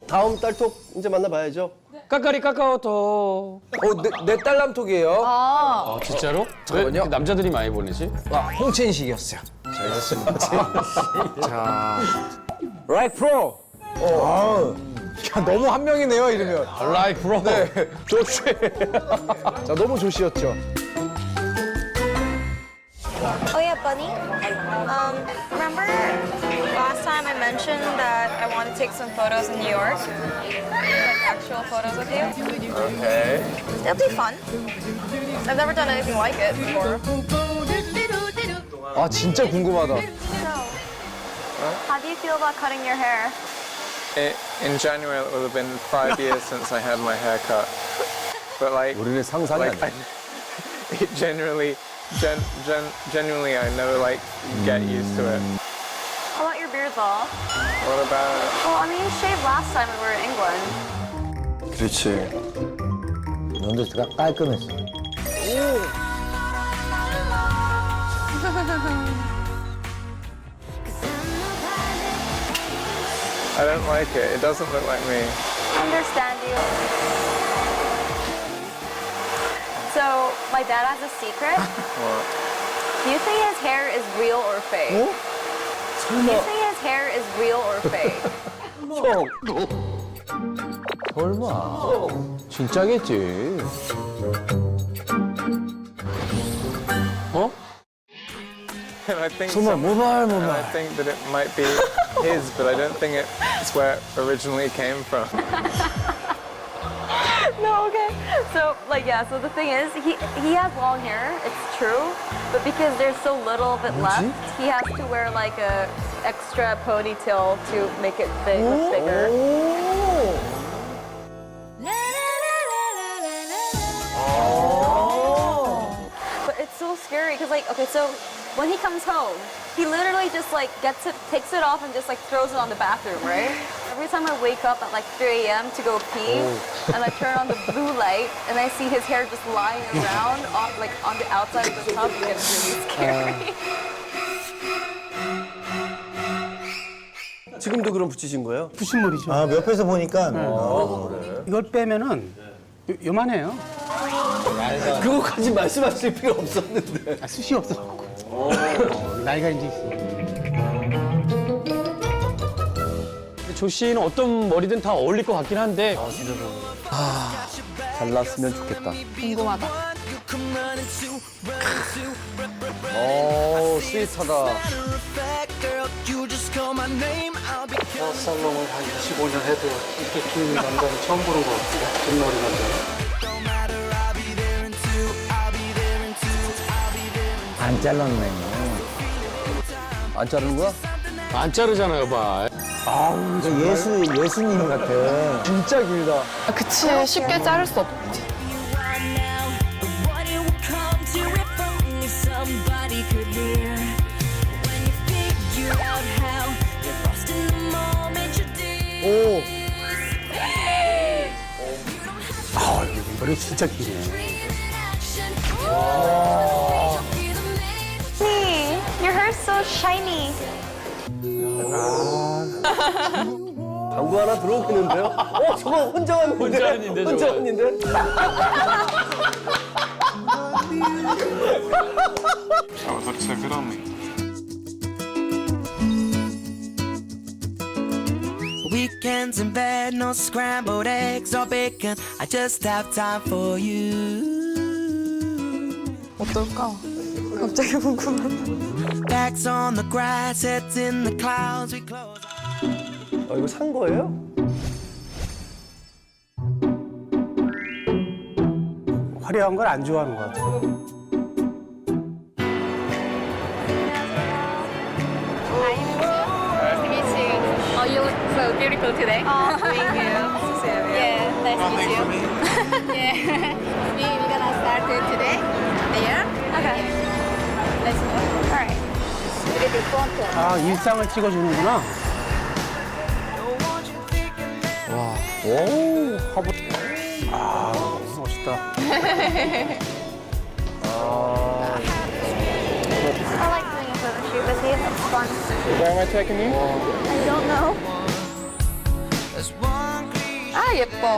다음 달 톡 이제 만나봐야죠. 까까리 까까오토. 내 딸람톡이에요. 아 진짜로? 왜 잠깐만요. 이렇게 남자들이 많이 보내지? 홍첸식이었어요. 자, 라이프 프로. 야, 너무 한 명이네요, 이러면. 라이프 프로. 네, 조시. 자, 너무 조시였죠. Oh yeah, Bunny. Remember last time I mentioned that I want to take some photos in New York? Like actual photos of you? Okay. It'll be fun. I've never done anything like it before. 아, 진짜 궁금하다. How do you feel about cutting your hair? In January, it will have been 5 years since I had my hair cut. But like, 우리는 상상이 안 돼. it genuinely, I know like you get used to it. How about your beard though? What about it? Well, I mean, you shaved last time we were in England. 그렇지. 넌데스가 깔끔했어. I don't like it. It doesn't look like me. I understand you. So, my dad has a secret. What? Do you think his hair is real or fake? Do you think his hair is real or fake? 설마. 진짜겠지. 어? And I think 정말 모발, and 모발. I think that it might be his, but I don't think it's where it originally came from. No, okay. So, like, yeah, so the thing is, he has long hair, it's true, but because there's so little of it left, he has to wear, like, a extra ponytail to make it big, look bigger. But it's so scary, because, like, okay, so when he comes home, he literally just, like, takes it off and just, like, throws it on the bathroom, right? Every time I wake up at, like, 3 a.m. to go pee, and I turn on the blue light, and I see his hair just lying around, like, on the outside of the tub, it gets really scary. 지금도 그럼 붙이신 거예요? 푸신물이죠. 아, 옆에서 보니까 이걸 빼면은 요만해요. 그거까지 말씀하실 필요 없었는데. 아, 숱이 없어갖고. 나이가 이제 있어. 조 씨는 어떤 머리든 다 어울릴 것 같긴 한데. 잘났으면 좋겠다. 궁금하다. 스윗하다. 살롱을 한 25년 해도 이렇게 긴 남자는 처음 보는 것 같아요. 긴 머리 남자. 안 잘랐네. 안 자르는 거야? 안 자르잖아요, 봐. 예수님 같아. 진짜 길다. 그치, 쉽게 자를 수 없지. 오. 아, 이거 머리 진짜 기네. Hey, your hair's so shiny. 광고 하나 들어오겠는데요? 저거 혼자 왔는데? 혼자 왔는데, 혼자 저거. 왔는데? Oh, it looks so good on me. Weekends in bed, no scrambled eggs or bacon. I just have time for you. 어떨까? 갑자기 궁금하다. Backs on the grass, heads in the clouds. We close. 이거 산 거예요? 화려한 걸 안 좋아하는 것 같아. Nice to meet you. Oh, you look so beautiful today. Oh, thank you. Yeah, nice to meet you. Yeah. We're gonna start it today. There. Okay. Let's go. All right. Look at the photo. 아, 일상을 찍어주는구나. 오, 화보. 아, 너무 멋있다. I like doing a photo shoot with you. It's fun. Where am I taking you? I don't know. There's one 아, 예뻐.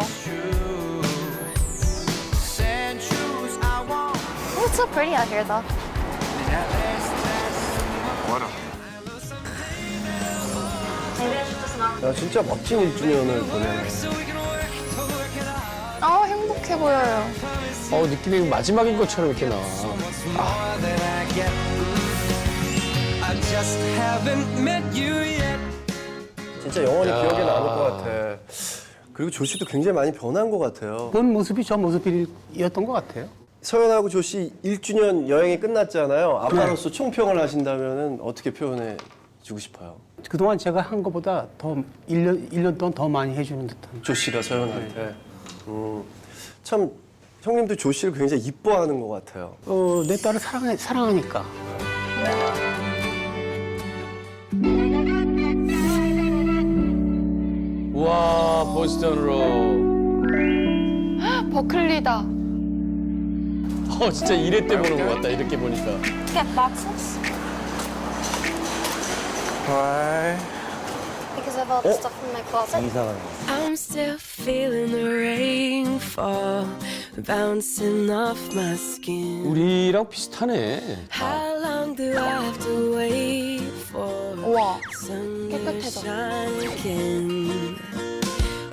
Oh, it's so pretty out here, though. 야, 진짜 멋진 1주년을 보내네. 아, 행복해 보여요. 느낌이 마지막인 것처럼 이렇게 나와. I just haven't met you yet. 진짜 영원히 야. 기억에 남을 것 같아. 그리고 조씨도 굉장히 많이 변한 것 같아요. 그런 모습이 저 모습이었던 것 같아요. 서연하고 조씨 1주년 여행이 끝났잖아요. 아빠로서 총평을 하신다면 어떻게 표현해 주고 싶어요? 그동안 제가 한 것보다 더 1년 동안 더 많이 해주는 듯한. 조씨가 서연한테. 참 형님도 조씨를 굉장히 이뻐하는 것 같아요. 내 딸을 사랑하니까. 우와, 보스턴으로. 버클리다. 진짜 1회 때 보는 것 같다, 이렇게 보니까. Get boxes Why? because of all the stuff in my closet. 이사가. I'm still feeling the rain fall bouncing off my skin. 우리랑 비슷하네. How long do I have to wait for 우와, sun to 깨끗해져. shine again?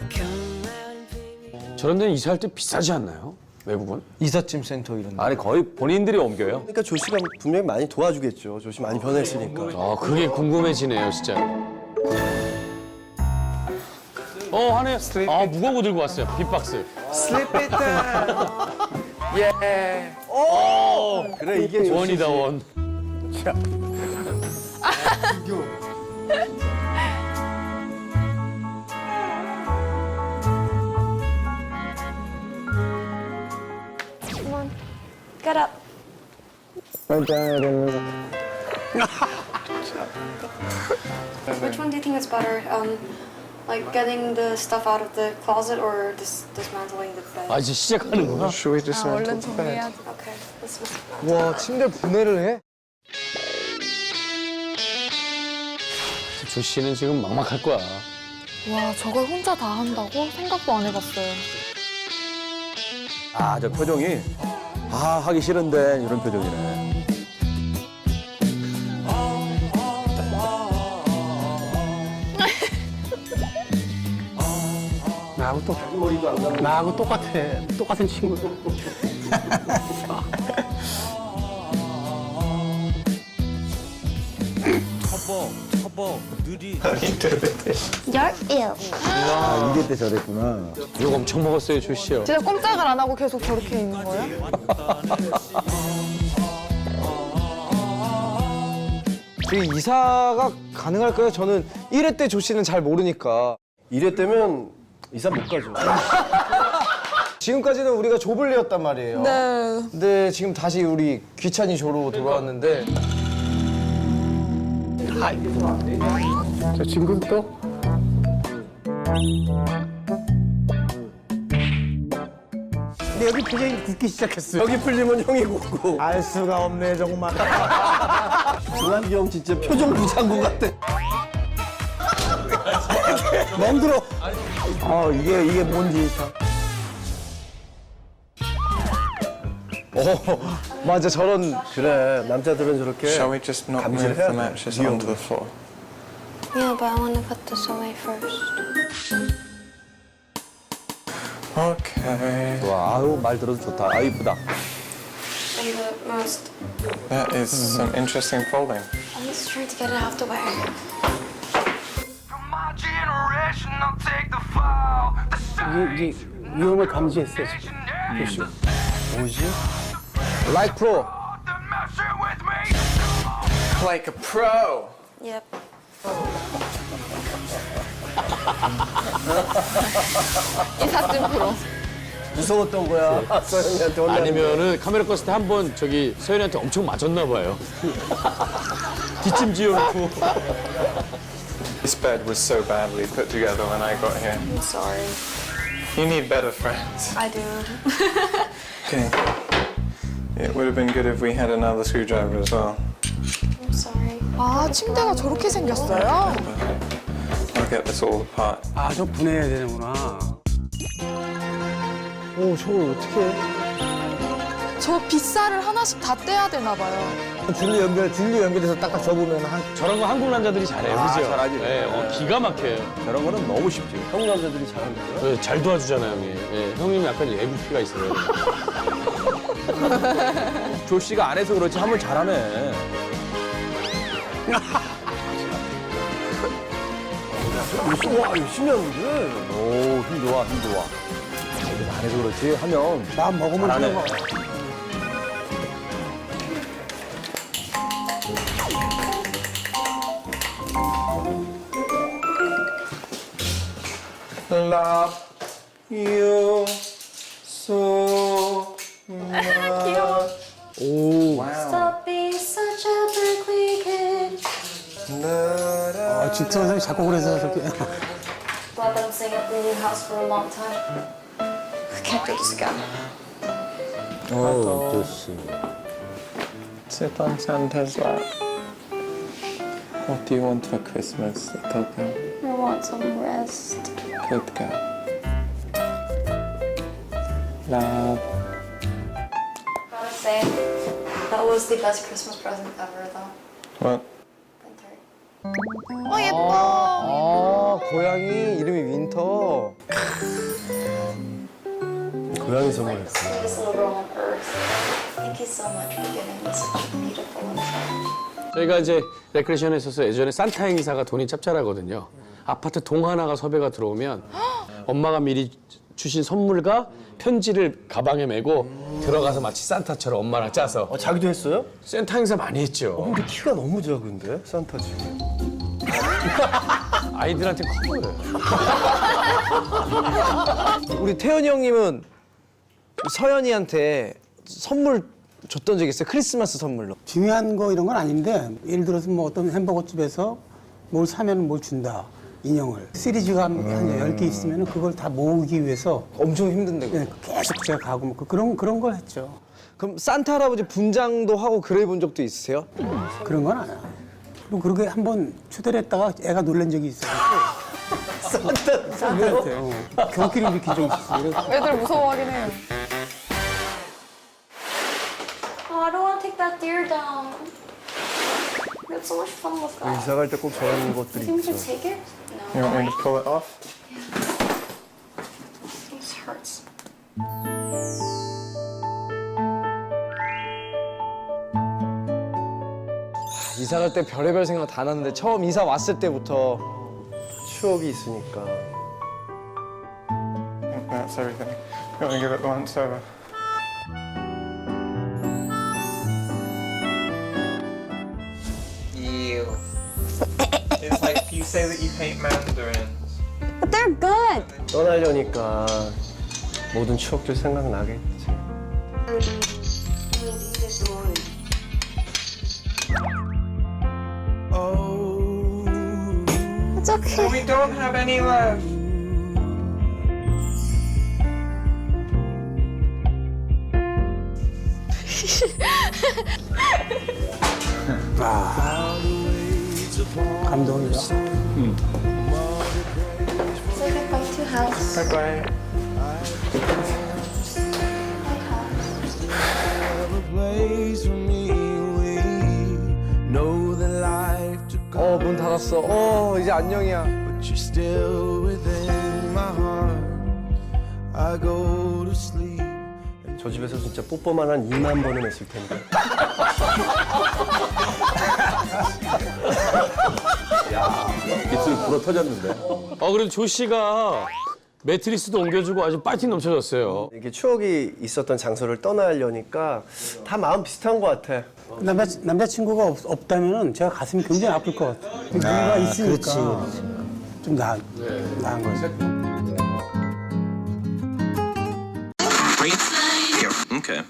Come out and baby. 저런 데는 이사할 때 비싸지 않나요? 외국은? 이삿짐 센터 이런 데. 아니, 거의 본인들이 옮겨요. 그러니까 조씨가 분명히 많이 도와주겠죠. 조씨 많이 변했으니까. 그게 궁금해지네요, 진짜. 하네. 무거운 거 들고 왔어요, 빅박스. Slip it down. Yeah. 그래 이게 조씨. 원이다, 원. Come on, get up. Which one do you think is better? Like getting the stuff out of the closet or dismantling the bed? 이제 시작하는구나. Should we just 얼른 정리해야 돼. Okay, let's just. 와, 침대 분해를 해? 조 씨는 지금 막막할 거야. 와, 저걸 혼자 다 한다고? 생각도 안 해봤어요. 저 표정이 하기 싫은데 이런 표정이네. 나하고 똑같아. 똑같은 친구. You're ill. 이럴 때 저랬구나. 욕 엄청 먹었어요, 조 씨요. 진짜 꼼짝을 안 하고 계속 저렇게 있는 거예요? 지금 이사가 가능할까요? 저는 1회 때 조씨는 잘 모르니까. 이래 때면 이사 못 가죠. 지금까지는 우리가 조블리였단 말이에요. 네. 근데 지금 다시 우리 귀찬이 조로 돌아왔는데 저 친구도 또 근데 여기 표정이 굳기 시작했어요. 여기 풀리면 형이 굳고. 알 수가 없네 정말. 조한기 형 진짜 표정 부장구 같아. 멍들어. 이게 뭔지 참. 맞아 저런 그래 남자들은 저렇게 Shall we just not 감지를 move 해야 the 돼. mattress onto the floor? Yeah, but I want to put this away first. Okay. 아유 말 들어도 좋다. 이쁘다. And the most. That is some interesting folding. I'm just trying to get it out the way. 이게 위험을 감지했어요 지금. 라이크 프로. Like a pro. Yep. 이삿짐 프로. 무서웠던 거야. 서현이한테 혼나는 거. 아니면은 카메라 껐을 때 한 번 저기 서연이한테 엄청 맞았나 봐요. 기침 지어놓고. This bed was so badly put together when I got here. I'm sorry. You need better friends. I do. Okay. It would have been good if we had another screwdriver as well. I'm sorry. 아, 침대가 저렇게 생겼어요? I'll get this all apart. 좀 분해해야 되는구나. 오, 저걸 어떻게 해? 저 빗살을 하나씩 다 떼야 되나 봐요. 줄로 연결해서 딱딱 접으면 한. 저런 거 한국 남자들이 잘해요, 아, 그죠? 잘하지. 네, 기가 막혀요. 저런 거는 너무 쉽지. 한국 남자들이 잘한다고요? 네, 잘 도와주잖아요, 형님. 네, 형님 약간 애국피가 있어요. 조 씨가 안 해서 그렇지 하면 잘하네. 와, 열심히 하는데. 오, 힘 좋아, 힘 좋아. 안 해서 그렇지 하면 나 먹으면 잘하네. 되는 거. Love you so 귀여워. Stop being such a Berkeley kid. 아, 진짜 선생님 작곡을 해서 저렇게. Let them sing at the new house for a long time. I can't do this again. 어, 좋지. sit on Santa's lap. What do you want for Christmas, little girl? I want some rest. Good girl. Love. Gotta say, that was the best Christmas present ever, though. What? Winter. 어, 예뻐. 아, 고양이 이름이 윈터. 고양이 Like the 선물했어. sweetest little girl on earth. Thank you so much for giving me such a beautiful winter. 저희가 이제 레크레이션에 있어서 예전에 산타 행사가 돈이 짭짤하거든요. 아파트 동 하나가 섭외가 들어오면 엄마가 미리 주신 선물과 편지를 가방에 메고 들어가서 마치 산타처럼 엄마랑 짜서 자기도 했어요? 산타 행사 많이 했죠. 근데 키가 너무 작은데? 산타 지금. 아이들한테 커 보여요. 우리 태연이 형님은 서연이한테 선물 줬던 적 있어요? 크리스마스 선물로. 중요한 거 이런 건 아닌데 예를 들어서 뭐 어떤 햄버거 집에서 뭘 사면 뭘 준다 인형을 시리즈가 한 10개 있으면 그걸 다 모으기 위해서 엄청 힘든데. 네, 계속 제가 가고 뭐 그런 걸 했죠. 그럼 산타 할아버지 분장도 하고 그래 본 적도 있으세요? 그런 건 안 해요. 그리고 그렇게 한번 초대를 했다가 애가 놀란 적이 있어요. 산타한테요? 경기를 일으킨 적이 있어요. 그래서 애들 무서워하긴 해요. Oh, I don't want to take that deer down. We had so much fun with that. 이사 갈 때 꼭 저런 You 것들이 think we 있죠. should take it? You No. want me to pull it off? This hurts. 이사 갈 때 별의별 생각 다 났는데 처음 이사 왔을 때부터 추억이 있으니까. That's everything. You want to give it once over? Ew. It's like you say that you hate mandarins. But they're good. 떠나려니까 모든 추억들 생각나겠지. It's okay. We don't have any left. 감동이죠. Say goodbye to house. Bye bye. 문 닫았어. 이제 안녕이야. 저 집에서 진짜 뽀뽀만 한 2만 번은 했을 텐데. 입술 불어 터졌는데. 그래도 조 씨가 매트리스도 옮겨주고 아주 파이팅 넘쳐졌어요. 이게 추억이 있었던 장소를 떠나려니까 다 마음 비슷한 것 같아. 남자친구가 없다면 제가 가슴이 굉장히 아플 것 같아요. 누가 있으니까 좀 나은 거죠. Okay.